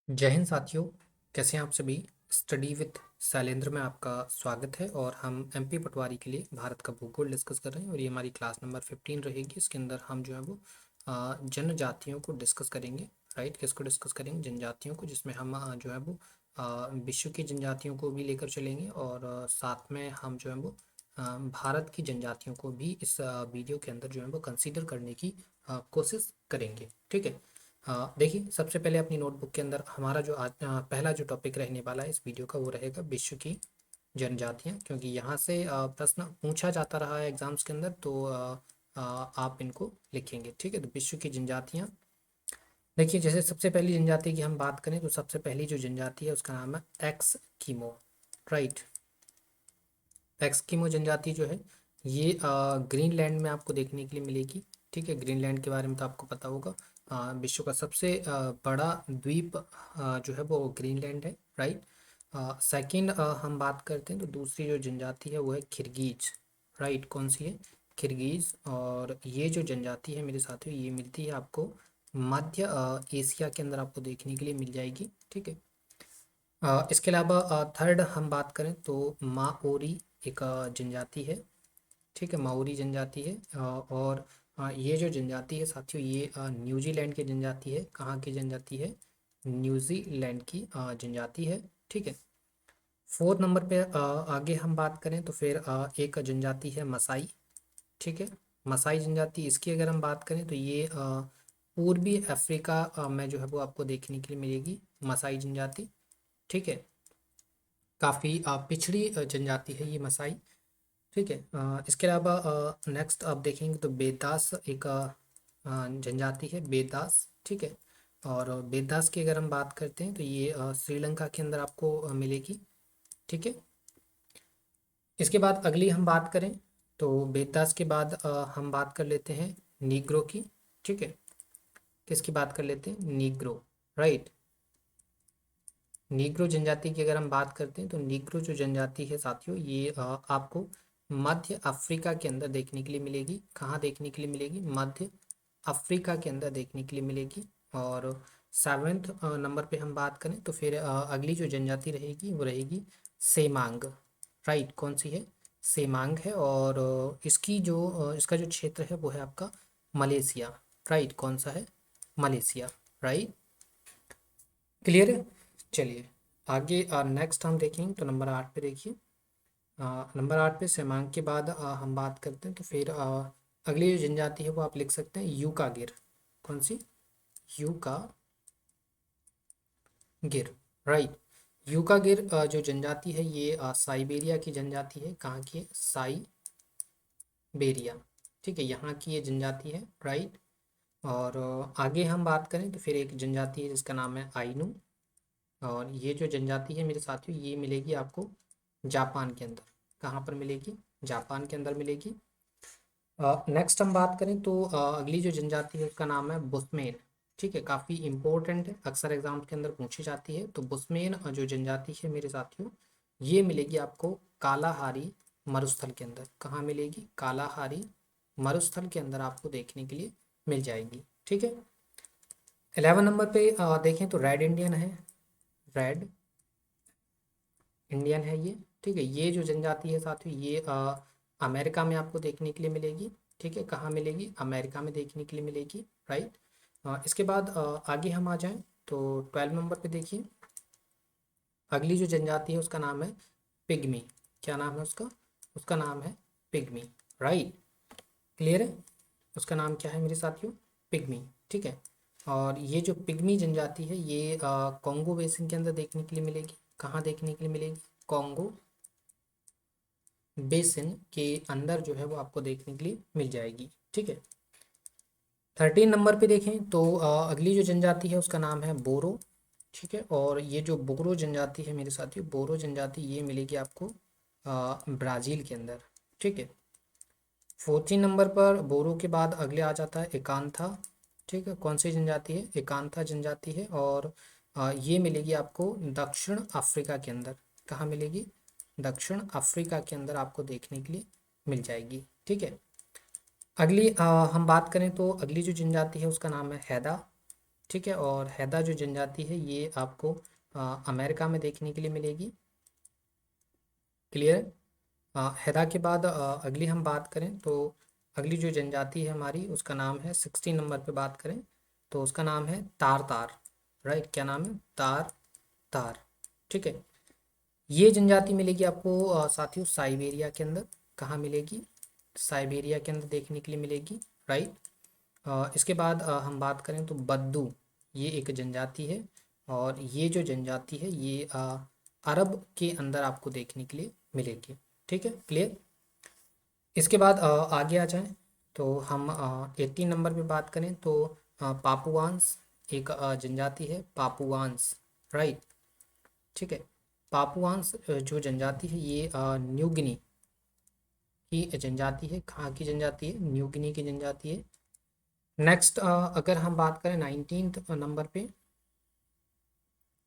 जय हिंद साथियों। कैसे हैं आप सभी। स्टडी विद शैलेंद्र में आपका स्वागत है और हम एमपी पटवारी के लिए भारत का भूगोल डिस्कस कर रहे हैं और ये हमारी क्लास नंबर 15 रहेगी। इसके अंदर हम जो है वो जनजातियों को डिस्कस करेंगे। राइट, किसको डिस्कस करेंगे? जनजातियों को, जिसमें हम जो है वो विश्व की जनजातियों को भी लेकर चलेंगे और साथ में हम जो है वो भारत की जनजातियों को भी इस वीडियो के अंदर जो है वो कंसीडर करने की कोशिश करेंगे। ठीक है। देखिए, सबसे पहले अपनी नोटबुक के अंदर हमारा जो आज पहला जो टॉपिक रहने वाला है इस वीडियो का वो रहेगा विश्व की जनजातियाँ, क्योंकि यहाँ से प्रश्न पूछा जाता रहा है एग्जाम्स के अंदर, तो आप इनको लिखेंगे। ठीक है, तो विश्व की जनजातियाँ। देखिए, जैसे सबसे पहली जनजाति की हम बात करें तो सबसे पहली जो जनजाति है उसका नाम है एक्सकीमो। राइट, एक्सकीमो जनजाति जो है ये ग्रीनलैंड में आपको देखने के लिए मिलेगी। ठीक है, ग्रीनलैंड के बारे में तो आपको पता होगा। विश्व का सबसे बड़ा द्वीप जो है वो ग्रीनलैंड है। राइट। सेकंड हम बात करते हैं तो दूसरी जो जनजाति है वो है किर्गिज। राइट, कौन सी है? किर्गिज। और ये जो जनजाति है मेरे साथियों ये मिलती है आपको मध्य एशिया के अंदर आपको देखने के लिए मिल जाएगी। ठीक है। इसके अलावा थर्ड हम बात करें तो माओरी एक जनजाति है। ठीक है, माओरी जनजाति है। और ये जो जनजाति है साथियों ये न्यूजीलैंड की जनजाति है। कहाँ की जनजाति है? न्यूजीलैंड की जनजाति है। ठीक है। फोर्थ नंबर पे आगे हम बात करें तो फिर एक जनजाति है मसाई। ठीक है, मसाई जनजाति, इसकी अगर हम बात करें तो ये पूर्वी अफ्रीका में जो है वो आपको देखने के लिए मिलेगी मसाई जनजाति। ठीक है, काफ़ी पिछड़ी जनजाति है ये मसाई। ठीक है। इसके अलावा नेक्स्ट आप देखेंगे तो बेदास एक जनजाति है, बेदास। ठीक है। और बेदास की अगर हम बात करते हैं तो ये श्रीलंका के अंदर आपको मिलेगी। ठीक है। इसके बाद अगली हम बात करें तो बेदास के बाद हम बात कर लेते हैं नीग्रो की। ठीक है, किसकी बात कर लेते हैं? नीग्रो। राइट, नीग्रो जनजाति की अगर हम बात करते हैं तो नीग्रो जो जनजाति है साथियों ये आपको मध्य अफ्रीका के अंदर देखने के लिए मिलेगी। कहाँ देखने के लिए मिलेगी? मध्य अफ्रीका के अंदर देखने के लिए मिलेगी। और सेवेंथ नंबर पे हम बात करें तो फिर अगली जो जनजाति रहेगी वो रहेगी सेमांग। राइट, कौन सी है? सेमांग है। और इसका जो क्षेत्र है वो है आपका मलेशिया। राइट, कौन सा है? मलेशिया। राइट, क्लियर है। चलिए आगे नेक्स्ट हम देखेंगे तो नंबर 8 पे देखिए। नंबर 8 पे सेमांग के बाद हम बात करते हैं तो फिर अगली जो जनजाति है वो आप लिख सकते हैं यूका गिर। कौन सी? यूका गिर। राइट, यूका गिर जो जनजाति है ये साइबेरिया की जनजाति है। कहाँ की है? साइबेरिया। ठीक है, यहाँ की ये जनजाति है। राइट। और आगे हम बात करें तो फिर एक जनजाति है जिसका नाम है आइनू। और ये जो जनजाति है मेरे साथियों ये मिलेगी आपको जापान के अंदर। कहाँ पर मिलेगी? जापान के अंदर मिलेगी। नेक्स्ट हम बात करें तो अगली जो जनजाति है उसका नाम है बुश्मेन। ठीक है, काफ़ी इंपॉर्टेंट है, अक्सर एग्जाम के अंदर पूछी जाती है। तो बुश्मेन जो जनजाति है मेरे साथियों ये मिलेगी आपको कालाहारी मरुस्थल के अंदर। कहाँ मिलेगी? कालाहारी मरुस्थल के अंदर आपको देखने के लिए मिल जाएगी। ठीक है। 11 नंबर पे देखें तो रेड इंडियन है। रेड इंडियन है ये। ठीक है, ये जो जनजाति है साथियों ये अमेरिका में आपको देखने के लिए मिलेगी। ठीक है, कहाँ मिलेगी? अमेरिका में देखने के लिए मिलेगी। राइट। इसके बाद आगे हम आ जाएं तो 12 नंबर पे देखिए अगली जो जनजाति है उसका नाम है पिग्मी। क्या नाम है उसका? उसका नाम है पिग्मी। राइट, क्लियर है। उसका नाम क्या है मेरे साथियों? पिग्मी। ठीक है। और ये जो पिग्मी जनजाति है ये कॉन्गो बेसिन के अंदर देखने के लिए मिलेगी। कहाँ देखने के लिए मिलेगी? कॉन्गो बेसिन के अंदर जो है वो आपको देखने के लिए मिल जाएगी। ठीक है। 13 नंबर पे देखें तो अगली जो जनजाति है उसका नाम है बोरो। ठीक है, और ये जो बोरो जनजाति है मेरे साथियों बोरो जनजाति ये मिलेगी आपको ब्राज़ील के अंदर। ठीक है। 14 नंबर पर बोरो के बाद अगले आ जाता है एकांथा। ठीक है, कौन सी जनजाति है? एकांथा जनजाति है। और ये मिलेगी आपको दक्षिण अफ्रीका के अंदर। कहाँ मिलेगी? दक्षिण अफ्रीका के अंदर आपको देखने के लिए मिल जाएगी। ठीक है। अगली हम बात करें तो अगली जो जनजाति है उसका नाम है हैदा। ठीक है। और हैदा जो जनजाति है ये आपको अमेरिका में देखने के लिए मिलेगी। क्लियर है। हैदा के बाद अगली हम बात करें तो अगली जो जनजाति है हमारी उसका नाम है 16 नंबर पे बात करें तो उसका नाम है तार तार। राइट, क्या नाम है? तार तार। ठीक है। ये जनजाति मिलेगी आपको साथियों साइबेरिया के अंदर। कहाँ मिलेगी? साइबेरिया के अंदर देखने के लिए मिलेगी। राइट। इसके बाद हम बात करें तो बद्दू, ये एक जनजाति है और ये जो जनजाति है ये अरब के अंदर आपको देखने के लिए मिलेगी। ठीक है, क्लियर। इसके बाद आगे आ जाएं तो हम 18 नंबर पे बात करें तो पापुआंस एक जनजाति है, पापुआंस। राइट, ठीक है। पापुआंस जो जनजाति है ये न्यू गिनी की जनजाति है। कहाँ की जनजाति है? न्यू गिनी की जनजाति है। नेक्स्ट अगर हम बात करें 19th नंबर पे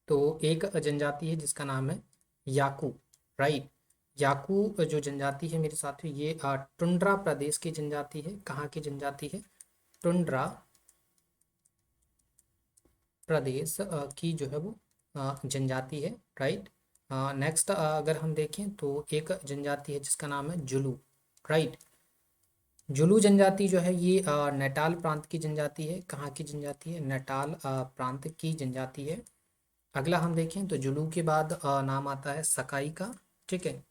तो एक जनजाति है जिसका नाम है याकू। राइट, याकू जो जनजाति है मेरे साथियों ये टुंड्रा प्रदेश की जनजाति है। कहाँ की जनजाति है? टुंड्रा प्रदेश की जो है वो जनजाति है। राइट। नेक्स्ट अगर हम देखें तो एक जनजाति है जिसका नाम है जुलू। राइट, जुलू जनजाति जो है ये नैटाल प्रांत की जनजाति है। कहाँ की जनजाति है? नैटाल प्रांत की जनजाति है। अगला हम देखें तो जुलू के बाद नाम आता है सकाई का। ठीक है।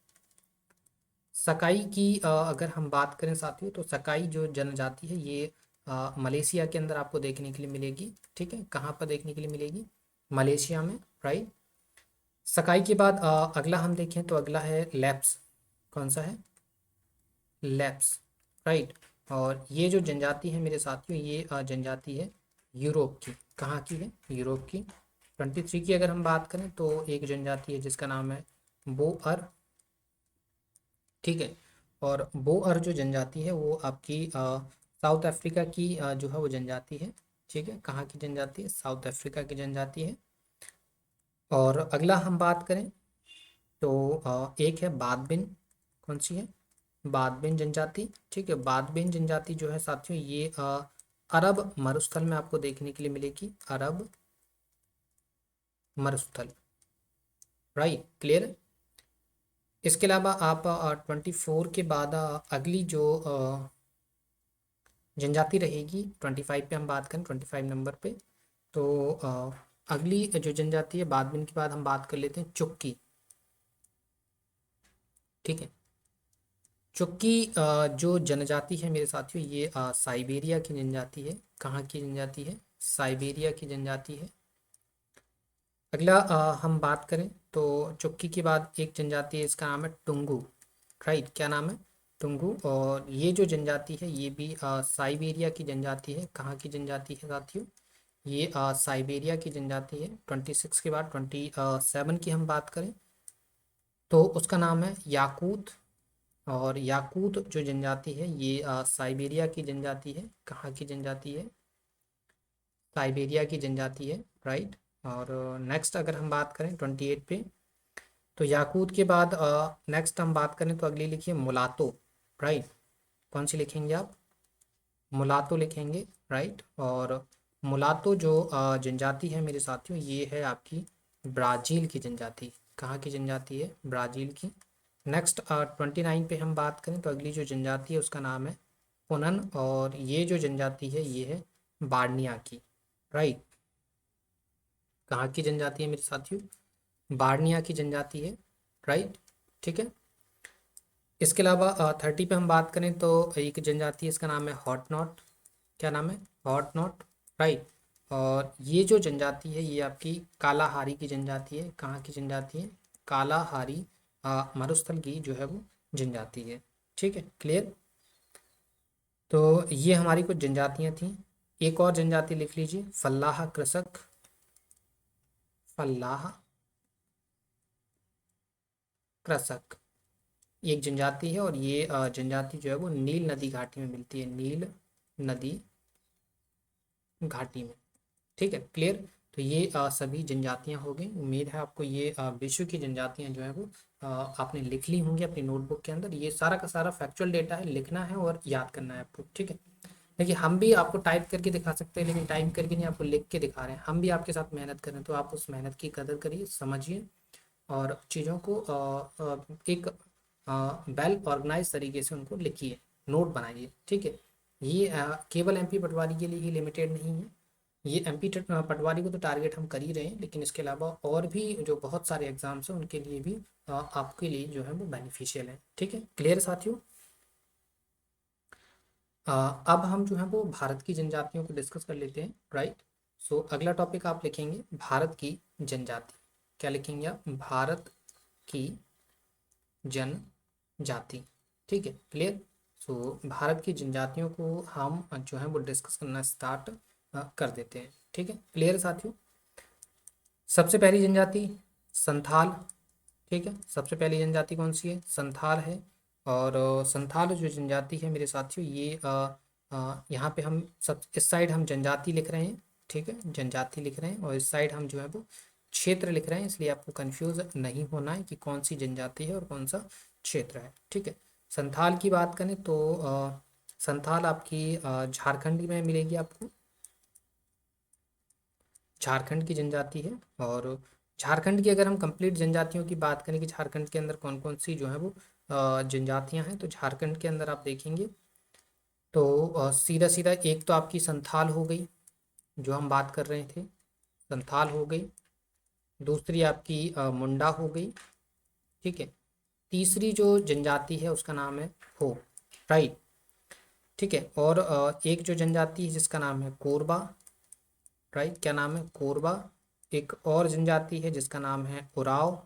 सकाई की अगर हम बात करें साथियों तो सकाई जो जनजाति है ये मलेशिया के अंदर आपको देखने के लिए मिलेगी। ठीक है, कहाँ पर देखने के लिए मिलेगी? मलेशिया में। राइट। सकाई के बाद अगला हम देखें तो अगला है लैप्स। कौन सा है? लैप्स। राइट, और ये जो जनजाति है मेरे साथियों ये जनजाति है यूरोप की। कहाँ की है? यूरोप की। 23 की अगर हम बात करें तो एक जनजाति है जिसका नाम है बोअर। ठीक है, और बोअर जो जनजाति है वो आपकी साउथ अफ्रीका की जो है वो जनजाति है। ठीक है, कहाँ की जनजाति है? साउथ अफ्रीका की जनजाति है। और अगला हम बात करें तो एक है बादबिन। कौन सी है? बादबिन जनजाति। ठीक है, बादबिन जनजाति जो है साथियों ये अरब मरुस्थल में आपको देखने के लिए मिलेगी। अरब मरुस्थल। Right, clear. इसके अलावा आप 24 के बाद अगली जो जनजाति रहेगी 25 पे हम बात करें, 25 नंबर पे तो अगली जो जनजाति है बादबिन के बाद हम बात कर लेते हैं चुक्की। ठीक है, चुक्की जो जनजाति है मेरे साथियों ये साइबेरिया की जनजाति है। कहाँ की जनजाति है? साइबेरिया की जनजाति है। अगला हम बात करें तो चुक्की के बाद एक जनजाति है इसका नाम है टुंगू। राइट, क्या नाम है? टुंगू। और ये जो जनजाति है ये भी साइबेरिया की जनजाति है। कहाँ की जनजाति है साथियों? ये साइबेरिया की जनजाति है। 26 के बाद 27 की हम बात करें तो उसका नाम है याकूत। और याकूत जो जनजाति है ये साइबेरिया की जनजाति है। कहाँ की जनजाति है? साइबेरिया की जनजाति है। राइट। और नेक्स्ट अगर हम बात करें 28 पे तो याकूत के बाद नेक्स्ट हम बात करें तो अगली लिखिए मुलातो। राइट, कौन सी लिखेंगे आप? मुलातो लिखेंगे। राइट, और मुलातो जो जनजाति है मेरे साथियों ये है आपकी ब्राज़ील की जनजाति। कहाँ की जनजाति है? ब्राज़ील की। नेक्स्ट 29 पे हम बात करें तो अगली जो जनजाति है उसका नाम है पुनन और ये जो जनजाति है ये है बार्निया की। राइट, कहाँ की जनजाति है मेरे साथियों? बार्निया की जनजाति है। राइट, ठीक है। इसके अलावा 30 पे हम बात करें तो एक जनजाति है इसका नाम है हॉट नॉट। क्या नाम है? Hot not. राइट, और ये जो जनजाति है ये आपकी कालाहारी की जनजाति है। कहाँ की जनजाति है? कालाहारी मरुस्थल की जो है वो जनजाति है। ठीक है, क्लियर। तो ये हमारी कुछ जनजातियां थी। एक और जनजाति लिख लीजिए फल्लाह कृषक। फल्लाह कृषक एक जनजाति है और ये जनजाति जो है वो नील नदी घाटी में मिलती है। नील नदी घाटी में। ठीक है, क्लियर। तो ये सभी जनजातियां हो गई। उम्मीद है आपको ये विश्व की जनजातियां जो है वो आपने लिख ली होंगी अपनी नोटबुक के अंदर। ये सारा का सारा फैक्चुअल डेटा है, लिखना है और याद करना है आपको। ठीक है, देखिए हम भी आपको टाइप करके दिखा सकते हैं, लेकिन टाइप करके नहीं, आपको लिख के दिखा रहे हैं, हम भी आपके साथ मेहनत कर रहे हैं, तो आप उस मेहनत की कदर करिए, समझिए और चीज़ों को एक वेल ऑर्गेनाइज तरीके से उनको लिखिए, नोट बनाइए, ठीक है। ये केवल एमपी पटवारी के लिए ही लिमिटेड नहीं है, ये एमपी पटवारी को तो टारगेट हम कर ही रहे हैं, लेकिन इसके अलावा और भी जो बहुत सारे एग्जाम्स हैं उनके लिए भी आपके लिए जो है वो बेनिफिशियल है, ठीक है। क्लियर साथियों। अब हम जो है वो भारत की जनजातियों को डिस्कस कर लेते हैं, राइट। सो अगला टॉपिक आप लिखेंगे भारत की जनजाति। क्या लिखेंगे आप? भारत की जनजाति, ठीक है, क्लियर। सो भारत की जनजातियों को हम जो है वो डिस्कस करना स्टार्ट कर देते हैं, ठीक है, क्लियर साथियों। सबसे पहली जनजाति संथाल, ठीक है। सबसे पहली जनजाति कौन सी है? संथाल है। और संथाल जो जनजाति है मेरे साथियों, ये यहाँ पे हम सब इस साइड हम जनजाति लिख रहे हैं, ठीक है, जनजाति लिख रहे हैं, और इस साइड हम जो है वो क्षेत्र लिख रहे हैं, इसलिए आपको कंफ्यूज नहीं होना है कि कौन सी जनजाति है और कौन सा क्षेत्र है, ठीक है। संथाल की बात करें तो संथाल आपकी झारखंड में मिलेगी आपको, झारखंड की जनजाति है। और झारखंड की अगर हम कंप्लीट जनजातियों की बात करें कि झारखंड के अंदर कौन कौन सी जो है वो जनजातियां हैं, तो झारखंड के अंदर आप देखेंगे तो सीधा सीधा एक तो आपकी संथाल हो गई, जो हम बात कर रहे थे, संथाल हो गई। दूसरी आपकी मुंडा हो गई, ठीक है। तीसरी जो जनजाति है उसका नाम है हो, राइट, ठीक है। और एक जो जनजाति है जिसका नाम है कोरबा, राइट, क्या नाम है? कोरबा। एक और जनजाति है जिसका नाम है उराव,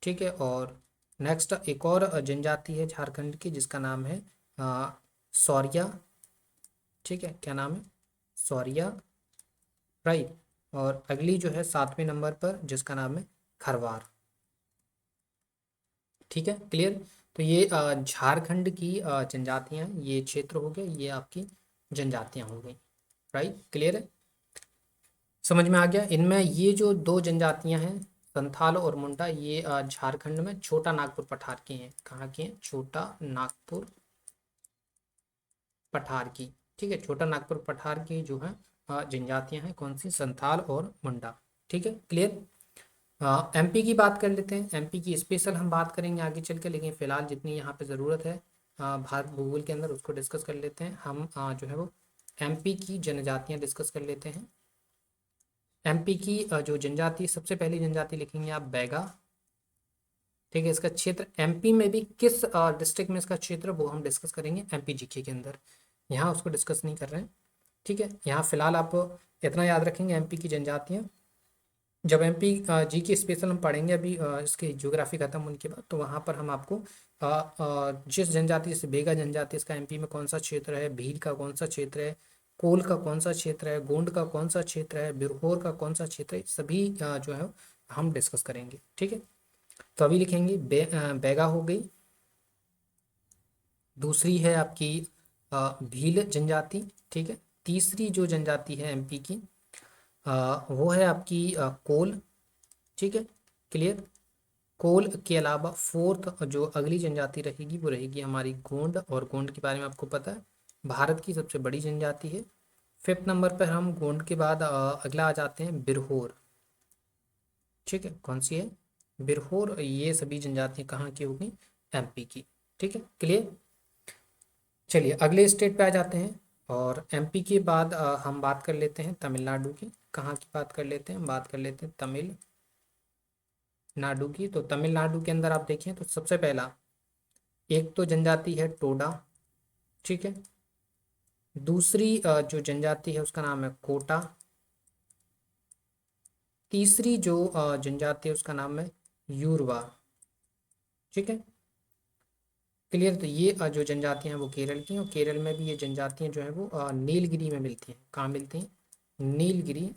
ठीक है। और नेक्स्ट एक और जनजाति है झारखंड की जिसका नाम है सौरिया, ठीक है, क्या नाम है? सौरिया, राइट। और अगली जो है 7वें नंबर पर जिसका नाम है खरवार, ठीक है, क्लियर। तो ये झारखंड की जनजातियां, ये क्षेत्र हो गए, ये आपकी जनजातियां हो गई, राइट, क्लियर है, समझ में आ गया। इनमें ये जो दो जनजातियां हैं संथाल और मुंडा, ये झारखंड में छोटा नागपुर पठार की हैं। कहाँ की हैं? छोटा नागपुर पठार की, ठीक है, छोटा नागपुर पठार की जो है जनजातियां हैं, कौन सी? संथाल और मुंडा, ठीक है, क्लियर। एमपी की बात कर लेते हैं, एमपी की स्पेशल हम बात करेंगे आगे चल के, लेकिन फिलहाल जितनी यहाँ पे ज़रूरत है भारत भूगोल के अंदर उसको डिस्कस कर लेते हैं हम। जो है वो एमपी की जनजातियां डिस्कस कर लेते हैं। एमपी की जो जनजाति, सबसे पहली जनजाति लिखेंगे आप बैगा, ठीक है। इसका क्षेत्र एमपी में भी किस डिस्ट्रिक्ट में इसका क्षेत्र, वो हम डिस्कस करेंगे एमपी जीके के अंदर, यहाँ उसको डिस्कस नहीं कर रहे हैं, ठीक है। यहाँ फिलहाल आप इतना याद रखेंगे एमपी की जनजातियाँ, जब एमपी जी की स्पेशल हम पढ़ेंगे अभी इसकी ज्योग्राफी खत्म होने के बाद, तो वहाँ पर हम आपको जिस जनजाति, जैसे बेगा जनजाति, इसका एमपी में कौन सा क्षेत्र है, भील का कौन सा क्षेत्र है, कोल का कौन सा क्षेत्र है, गोंड का कौन सा क्षेत्र है, बिरहोर का कौन सा क्षेत्र है, सभी जो है हम डिस्कस करेंगे, ठीक है। तो अभी लिखेंगे बैगा हो गई। दूसरी है आपकी भील जनजाति, ठीक है। तीसरी जो जनजाति है एमपी की वो है आपकी कोल, ठीक है, क्लियर। कोल के अलावा फोर्थ जो अगली जनजाति रहेगी वो रहेगी हमारी गोंड, और गोंड के बारे में आपको पता है भारत की सबसे बड़ी जनजाति है। 5th नंबर पर हम गोंड के बाद अगला आ जाते हैं बिरहोर, ठीक है, कौन सी है? बिरहोर। ये सभी जनजातियां कहाँ की होगी? एमपी की, ठीक है, क्लियर। चलिए अगले स्टेट पे आ जाते हैं, और एमपी के बाद हम बात कर लेते हैं तमिलनाडु की। कहाँ की बात कर लेते हैं? हम बात कर लेते हैं तमिलनाडु की। तो तमिलनाडु के अंदर आप देखें तो सबसे पहला एक तो जनजाति है टोडा, ठीक है। दूसरी जो जनजाति है उसका नाम है कोटा। तीसरी जो जनजाति है उसका नाम है यूरवा, ठीक है, क्लियर। तो ये जो जनजातियां हैं वो केरल की हैं, और केरल में भी ये जनजातियां जो है वो नीलगिरी में मिलती हैं। कहाँ मिलती हैं? नीलगिरी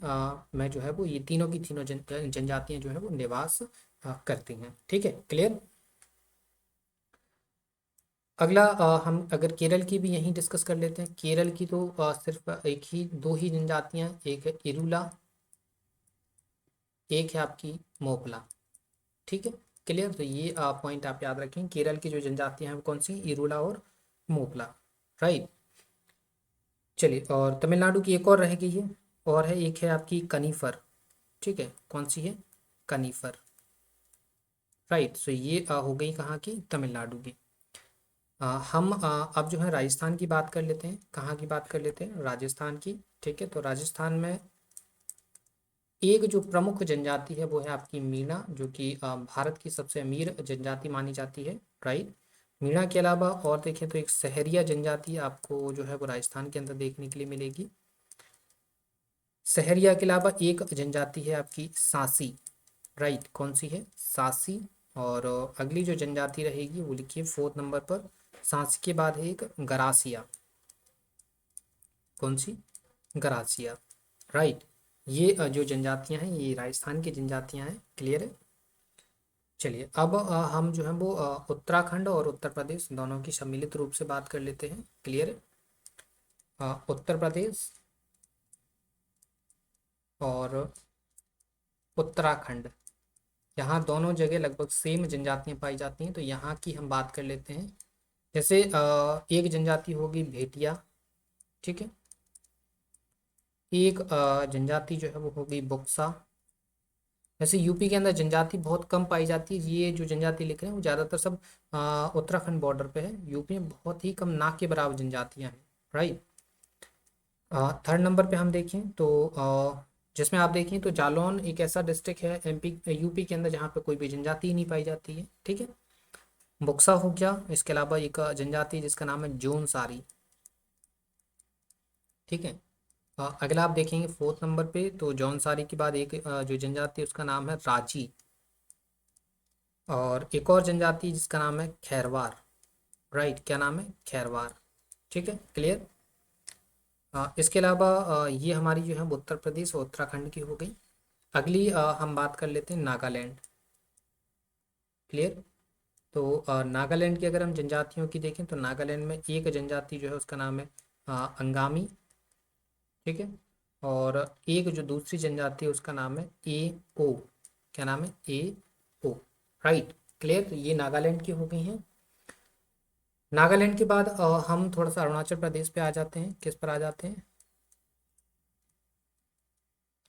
में जो है वो ये तीनों की तीनों जनजातियां जो है वो निवास करती हैं, ठीक है, क्लियर। अगला हम अगर केरल की भी यहीं डिस्कस कर लेते हैं। केरल की तो सिर्फ एक ही दो ही जनजातियां, एक है इरुला, एक है आपकी मोपला, ठीक है, क्लियर। तो ये पॉइंट आप याद रखें, केरल की जो जनजातियां हैं वो कौन सी? इरुला और मोपला। राइट। चलिए, और तमिलनाडु की एक और रह गई है, और है एक है आपकी कनीफर। ठीक है, कौन सी है? कनीफर। राइट। सो ये हो गई कहाँ की? तमिलनाडु की। हम अब जो है राजस्थान की बात कर लेते हैं। कहाँ की बात कर लेते हैं? राजस्थान की। ठीक है, तो राजस्थान में एक जो प्रमुख जनजाति है वो है आपकी मीणा, जो कि भारत की सबसे अमीर जनजाति मानी जाती है। राइट। मीणा के अलावा और देखें तो एक सहरिया जनजाति आपको जो है वो राजस्थान के अंदर देखने के लिए मिलेगी। सहरिया के अलावा एक जनजाति है आपकी सांसी। राइट, कौन सी है? सांसी। और अगली जो जनजाति रहेगी वो लिखिए 4th नंबर पर। सांसी के बाद है एक गरासिया। कौन सी? गरासिया। राइट। ये जो जनजातियां हैं ये राजस्थान की जनजातियां हैं। क्लियर है? चलिए, अब हम जो है वो उत्तराखंड और उत्तर प्रदेश दोनों की सम्मिलित रूप से बात कर लेते हैं। क्लियर है? उत्तर प्रदेश और उत्तराखंड, यहाँ दोनों जगह लगभग सेम जनजातियां पाई जाती हैं, तो यहाँ की हम बात कर लेते हैं। जैसे एक जनजाति होगी भेटिया। ठीक है। एक जनजाति जो है वो होगी बुक्सा। वैसे यूपी के अंदर जनजाति बहुत कम पाई जाती है। ये जो जनजाति लिख रहे हैं वो ज़्यादातर सब उत्तराखंड बॉर्डर पे है। यूपी में बहुत ही कम, ना के बराबर जनजातियां हैं। राइट। 3rd नंबर पे हम देखें तो जिसमें आप देखें तो जालौन एक ऐसा डिस्ट्रिक्ट है एमपी यूपी के अंदर जहाँ पे कोई भी जनजाति ही नहीं पाई जाती है। ठीक है। बुक्सा हो गया। इसके अलावा एक जनजाति जिसका नाम है जौनसारी। ठीक है। अगला आप देखेंगे 4th नंबर पे, तो जौनसारी के बाद एक जो जनजाति है उसका नाम है रांची। और एक और जनजाति जिसका नाम है खैरवार। राइट, क्या नाम है? खैरवार। ठीक है, क्लियर। इसके अलावा ये हमारी जो है वो उत्तर प्रदेश और उत्तराखंड की हो गई। अगली हम बात कर लेते हैं नागालैंड। क्लियर। तो नागालैंड की अगर हम जनजातियों की देखें तो नागालैंड में एक जनजाति जो है उसका नाम है अंगामी। ठीक है। और एक जो दूसरी जनजाति है उसका नाम है ए ओ। क्या नाम है? ए ओ। Right, clear. तो ये नागालैंड की हो गई हैं। नागालैंड के बाद हम थोड़ा सा अरुणाचल प्रदेश पे आ जाते हैं। किस पर आ जाते हैं?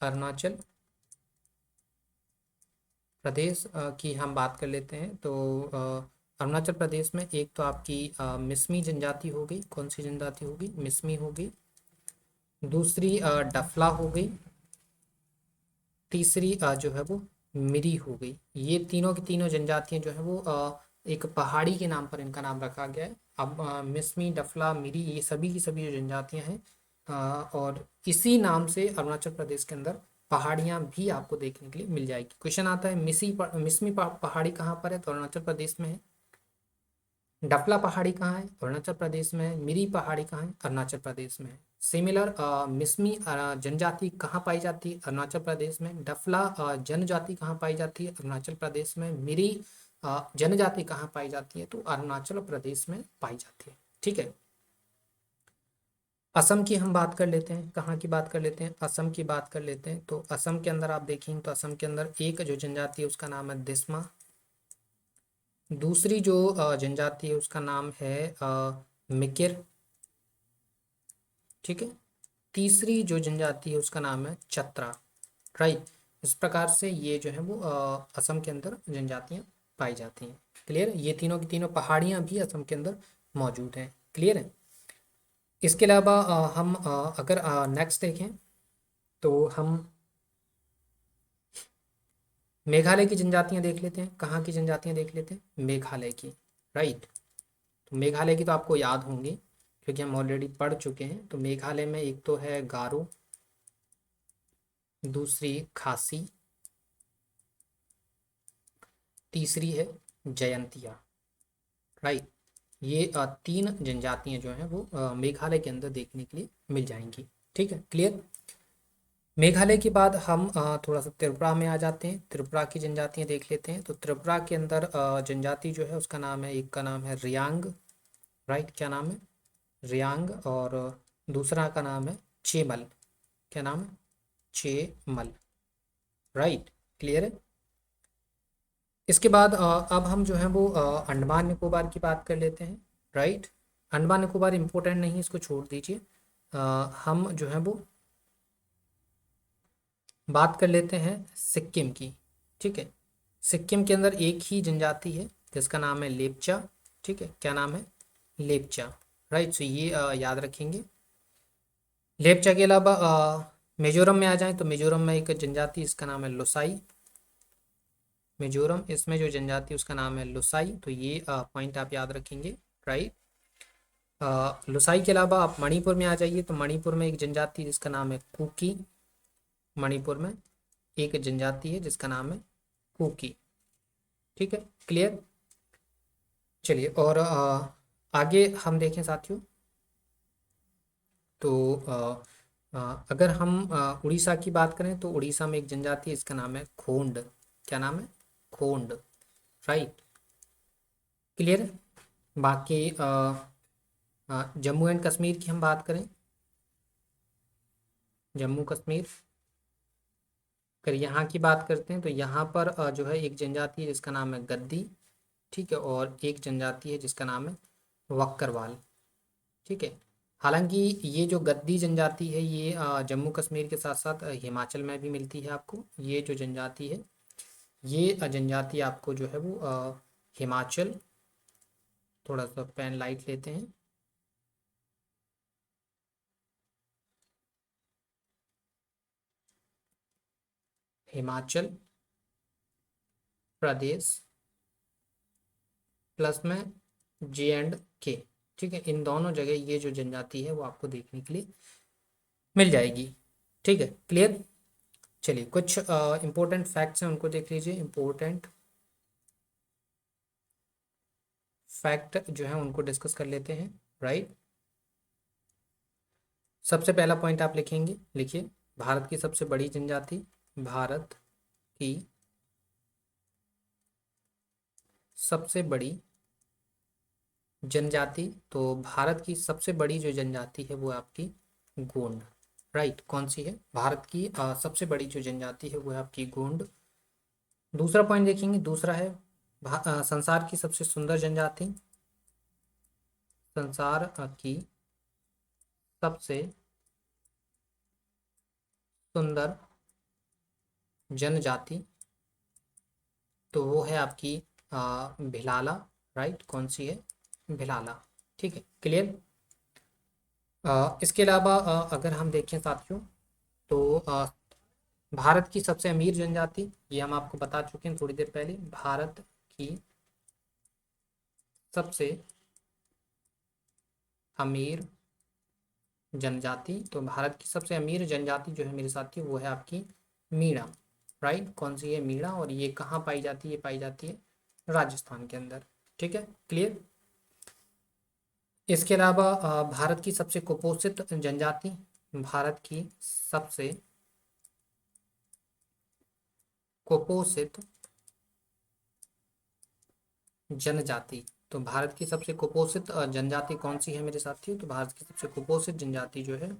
अरुणाचल प्रदेश की हम बात कर लेते हैं। तो अरुणाचल प्रदेश में एक तो आपकी मिसमी जनजाति हो गई। कौन सी जनजाति होगी? मिसमी होगी। दूसरी डफला हो गई। तीसरी जो है वो मिरी हो गई। ये तीनों की तीनों जनजातियां जो है वो एक पहाड़ी के नाम पर इनका नाम रखा गया है। अब मिसमी, डफला, मिरी, ये सभी की सभी जो जनजातियां हैं और इसी नाम से अरुणाचल प्रदेश के अंदर पहाड़ियां भी आपको देखने के लिए मिल जाएगी। क्वेश्चन आता है मिसमी पहाड़ी कहाँ पर है? तो अरुणाचल प्रदेश में है। डफला पहाड़ी कहाँ है? अरुणाचल प्रदेश में है। मिरी पहाड़ी कहाँ है? अरुणाचल प्रदेश में है। सिमिलर मिसमी जनजाति कहाँ पाई जाती है? अरुणाचल प्रदेश में। डफला जनजाति कहाँ पाई जाती है? अरुणाचल प्रदेश में। मिरी जनजाति कहाँ पाई जाती है? तो अरुणाचल प्रदेश में पाई जाती है। ठीक है। असम की हम बात कर लेते हैं। कहाँ की बात कर लेते हैं? असम की बात कर लेते हैं। तो असम के अंदर आप देखेंगे तो असम के अंदर एक जो जनजाति है उसका नाम है दिस्मा। दूसरी जो जनजाति है उसका नाम है मिकिर। ठीक है। तीसरी जो जनजाति है उसका नाम है चत्रा। राइट। इस प्रकार से ये जो है वो असम के अंदर जनजातियां पाई जाती हैं। क्लियर है? ये तीनों की तीनों पहाड़ियां भी असम के अंदर मौजूद हैं। क्लियर है? इसके अलावा हम अगर नेक्स्ट देखें तो हम मेघालय की जनजातियां देख लेते हैं। कहाँ की जनजातियां देख लेते हैं? मेघालय की। राइट। तो मेघालय की तो आपको याद होंगी क्योंकि हम ऑलरेडी पढ़ चुके हैं। तो मेघालय में एक तो है गारो, दूसरी खासी, तीसरी है जयंतिया। राइट। ये तीन जनजातियां जो हैं वो मेघालय के अंदर देखने के लिए मिल जाएंगी। ठीक है, क्लियर। मेघालय के बाद हम थोड़ा सा त्रिपुरा में आ जाते हैं। त्रिपुरा की जनजातियां देख लेते हैं। तो त्रिपुरा के अंदर जनजाति जो है उसका नाम है, एक का नाम है रियांग। राइट, क्या नाम है? रियांग। और दूसरा का नाम है चेमल। क्या नाम है? चेमल। राइट, क्लियर है। इसके बाद अब हम जो है वो अंडमान निकोबार की बात कर लेते हैं। राइट। अंडमान निकोबार इम्पोर्टेंट नहीं है, इसको छोड़ दीजिए। हम जो है वो बात कर लेते हैं सिक्किम की। ठीक है, सिक्किम के अंदर एक ही जनजाति है जिसका नाम है लेपचा। ठीक है, क्या नाम है? लेपचा। राइट, सो ये याद रखेंगे। लेपचा के अलावा मिजोरम में आ जाएं तो मिजोरम में एक जनजाति इसका नाम है लुसाई। मिजोरम, इसमें जो जनजाति उसका नाम है लुसाई, तो ये पॉइंट आप याद रखेंगे। राइट, लुसाई के अलावा आप मणिपुर में आ जाइए तो मणिपुर में एक जनजाति जिसका नाम है कुकी। मणिपुर में एक जनजाति है जिसका नाम है कुकी। ठीक है, क्लियर। चलिए, और आगे हम देखें साथियों, तो अगर हम उड़ीसा की बात करें तो उड़ीसा में एक जनजाति है इसका नाम है खोंड। क्या नाम है? खोंड। Right, clear. बाकी जम्मू एंड कश्मीर की हम बात करें, जम्मू कश्मीर, अगर यहाँ की बात करते हैं तो यहाँ पर जो है एक जनजाति है जिसका नाम है गद्दी। ठीक है, और एक जनजाति है जिसका नाम है वक्करवाल। ठीक है, हालांकि ये जो गद्दी जनजाति है ये जम्मू कश्मीर के साथ साथ हिमाचल में भी मिलती है आपको। ये जो जनजाति है, ये जनजाति आपको जो है वो हिमाचल, थोड़ा सा पेन लाइट लेते हैं, हिमाचल प्रदेश प्लस में J&K। ठीक है, इन दोनों जगह ये जो जनजाति है वो आपको देखने के लिए मिल जाएगी। ठीक है, क्लियर। चलिए, कुछ इंपॉर्टेंट फैक्ट्स हैं उनको देख लीजिए। इंपॉर्टेंट फैक्ट जो है उनको डिस्कस कर लेते हैं। राइट, सबसे पहला पॉइंट आप लिखेंगे, लिखिए, भारत की सबसे बड़ी जनजाति, भारत की सबसे बड़ी जनजाति, तो भारत की सबसे बड़ी जो जनजाति है वो आपकी गोंड। राइट, कौन सी है? भारत की सबसे बड़ी जो जनजाति है वो है आपकी गोंड। दूसरा पॉइंट देखेंगे, दूसरा है संसार की सबसे सुंदर जनजाति, संसार की सबसे सुंदर जनजाति, तो वो है आपकी भिलाला। राइट, कौन सी है? भिलाला। ठीक है, क्लियर। इसके अलावा अगर हम देखें साथियों, तो भारत की सबसे अमीर जनजाति, ये हम आपको बता चुके हैं थोड़ी देर पहले, भारत की सबसे अमीर जनजाति, तो भारत की सबसे अमीर जनजाति जो है मेरे साथी वो है आपकी मीणा। राइट, कौन सी है? मीणा। और ये कहाँ पाई जाती है? ये पाई जाती है राजस्थान के अंदर। ठीक है, क्लियर। इसके अलावा भारत की सबसे कुपोषित जनजाति, भारत की सबसे कुपोषित जनजाति, तो भारत की सबसे कुपोषित जनजाति कौन सी है मेरे साथियों? तो भारत की सबसे कुपोषित जनजाति जो है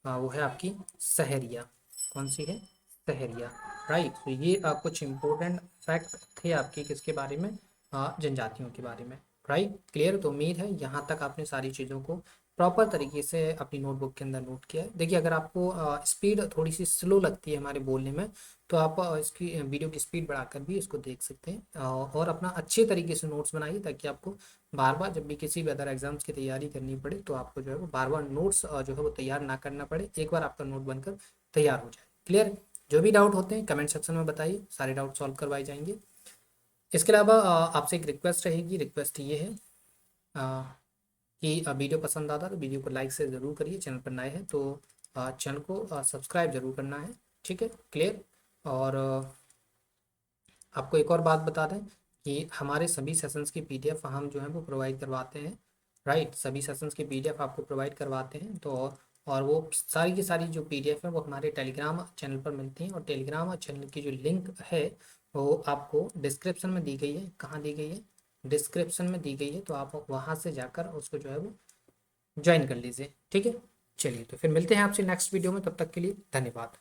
वो है आपकी सहरिया। कौन सी है? सहरिया। राइट, तो ये कुछ इंपॉर्टेंट फैक्ट थे आपके किसके बारे में? जनजातियों के बारे में। Right, clear. तो उम्मीद है यहाँ तक आपने सारी चीज़ों को प्रॉपर तरीके से अपनी नोटबुक के अंदर नोट किया है। देखिए, अगर आपको स्पीड थोड़ी सी स्लो लगती है हमारे बोलने में, तो आप इसकी वीडियो की स्पीड बढ़ाकर भी इसको देख सकते हैं, और अपना अच्छे तरीके से नोट्स बनाइए ताकि आपको बार बार जब भी किसी भी अदर एग्जाम्स की तैयारी करनी पड़े तो आपको जो है वो बार बार नोट्स जो है वो तैयार ना करना पड़े, एक बार आपका नोट बनकर तैयार हो जाए। क्लियर। जो भी डाउट होते हैं कमेंट सेक्शन में बताइए, सारे डाउट सॉल्व करवाए जाएंगे। इसके अलावा आपसे एक रिक्वेस्ट रहेगी, रिक्वेस्ट ये है कि वीडियो पसंद आता तो वीडियो को लाइक से ज़रूर करिए, चैनल पर नए हैं तो चैनल को सब्सक्राइब जरूर करना है। ठीक है, क्लियर। और आपको एक और बात बता दें कि हमारे सभी सेशंस की पीडीएफ हम जो है वो प्रोवाइड करवाते हैं। राइट, सभी सेशंस की पीडीएफ आपको प्रोवाइड करवाते हैं, तो और वो सारी की सारी जो पीडीएफ है वो हमारे टेलीग्राम चैनल पर मिलती हैं, और टेलीग्राम चैनल की जो लिंक है वो आपको डिस्क्रिप्शन में दी गई है। कहाँ दी गई है? डिस्क्रिप्शन में दी गई है, तो आप वहाँ से जाकर उसको जो है वो ज्वाइन कर लीजिए। ठीक है, चलिए, तो फिर मिलते हैं आपसे नेक्स्ट वीडियो में, तब तक के लिए धन्यवाद।